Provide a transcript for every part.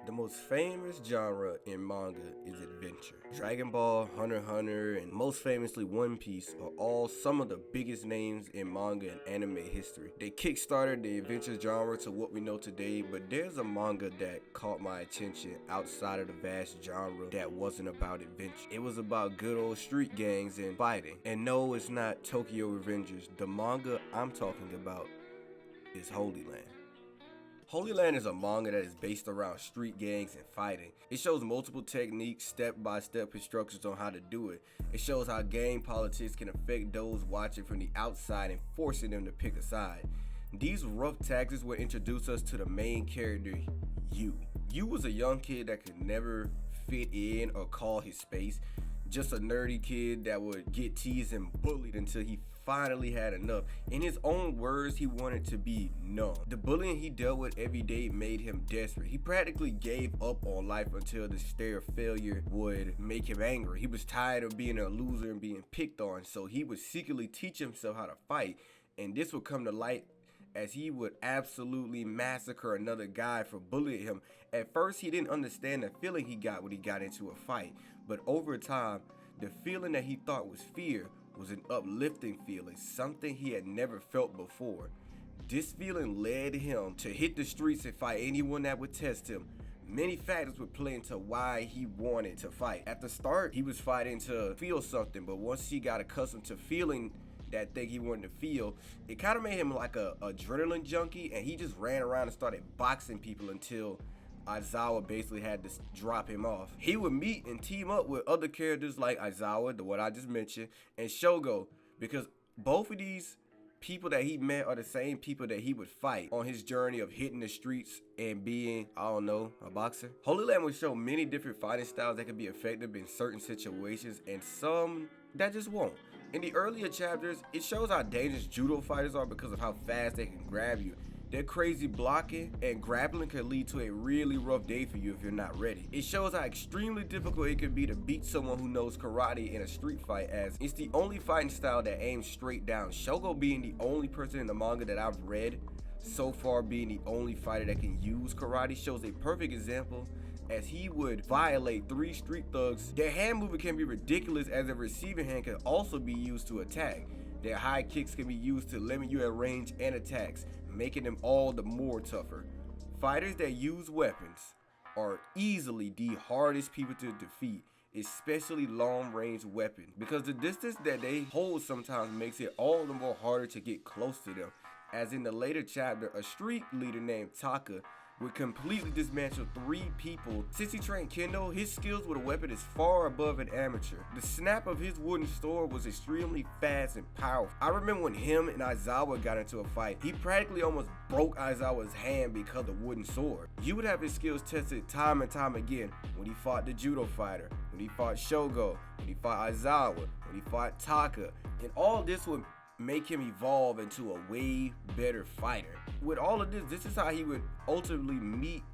The most famous genre in manga is adventure. Dragon Ball, Hunter x Hunter, and most famously One Piece are all some of the biggest names in manga and anime history. They kickstarted the adventure genre to what we know today, but there's a manga that caught my attention outside of the vast genre that wasn't about adventure. It was about good old street gangs and fighting. And no, it's not Tokyo Revengers. The manga I'm talking about is Holy Land. Holy Land is a manga that is based around street gangs and fighting. It shows multiple techniques, step-by-step instructions on how to do it. It shows how gang politics can affect those watching from the outside and forcing them to pick a side. These rough tactics would introduce us to the main character, Yu. Yu was a young kid that could never fit in or call his space. Just a nerdy kid that would get teased and bullied until he finally had enough. In his own words, he wanted to be numb. The bullying he dealt with every day made him desperate. He practically gave up on life until the stare of failure would make him angry. He was tired of being a loser and being picked on, so he would secretly teach himself how to fight, and this would come to light as he would absolutely massacre another guy for bullying him. At first, he didn't understand the feeling he got when he got into a fight, but over time, the feeling that he thought was fear was an uplifting feeling, something he had never felt before. This feeling led him to hit the streets and fight anyone that would test him. Many factors would play into why he wanted to fight. At the start, he was fighting to feel something, but once he got accustomed to feeling that thing he wanted to feel, it kind of made him like a adrenaline junkie, and he just ran around and started boxing people until Aizawa basically had to drop him off. He would meet and team up with other characters like Aizawa, the one I just mentioned, and Shogo, because both of these people that he met are the same people that he would fight on his journey of hitting the streets and being, I don't know, a boxer. Holy Land would show many different fighting styles that can be effective in certain situations and some that just won't. In the earlier chapters, it shows how dangerous judo fighters are because of how fast they can grab you. Their crazy blocking and grappling can lead to a really rough day for you if you're not ready. It shows how extremely difficult it can be to beat someone who knows karate in a street fight, as it's the only fighting style that aims straight down. Shogo being the only person in the manga that I've read so far being the only fighter that can use karate shows a perfect example, as he would violate 3 street thugs. Their hand movement can be ridiculous, as a receiving hand can also be used to attack. Their high kicks can be used to limit you at range and attacks, making them all the more tougher. Fighters that use weapons are easily the hardest people to defeat, especially long-range weapons, because the distance that they hold sometimes makes it all the more harder to get close to them. As in the later chapter, a street leader named Taka would completely dismantle 3 people. Since he trained Kendo, his skills with a weapon is far above an amateur. The snap of his wooden sword was extremely fast and powerful. I remember when him and Aizawa got into a fight, he practically almost broke Aizawa's hand because of the wooden sword. You would have his skills tested time and time again when he fought the judo fighter, when he fought Shogo, when he fought Aizawa, when he fought Taka, and all this would make him evolve into a way better fighter. With all of this, this is how he would ultimately meet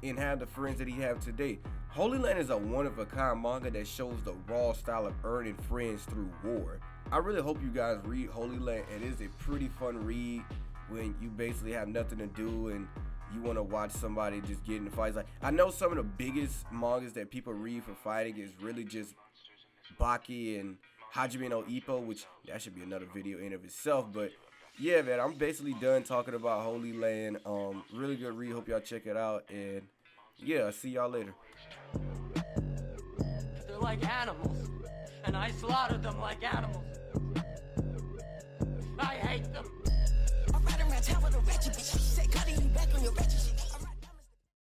and have the friends that he have today. Holy Land is a one-of-a-kind manga that shows the raw style of earning friends through war. I really hope you guys read Holy Land. It is a pretty fun read when you basically have nothing to do and you want to watch somebody just get in fights. Like, I know some of the biggest mangas that people read for fighting is really just Baki and Hajime no Ippo, which that should be another video in of itself. But yeah, man, I'm basically done talking about Holy Land. Really good read. Hope y'all check it out. And yeah, I'll see y'all later. They're like animals, and I slaughtered them like animals.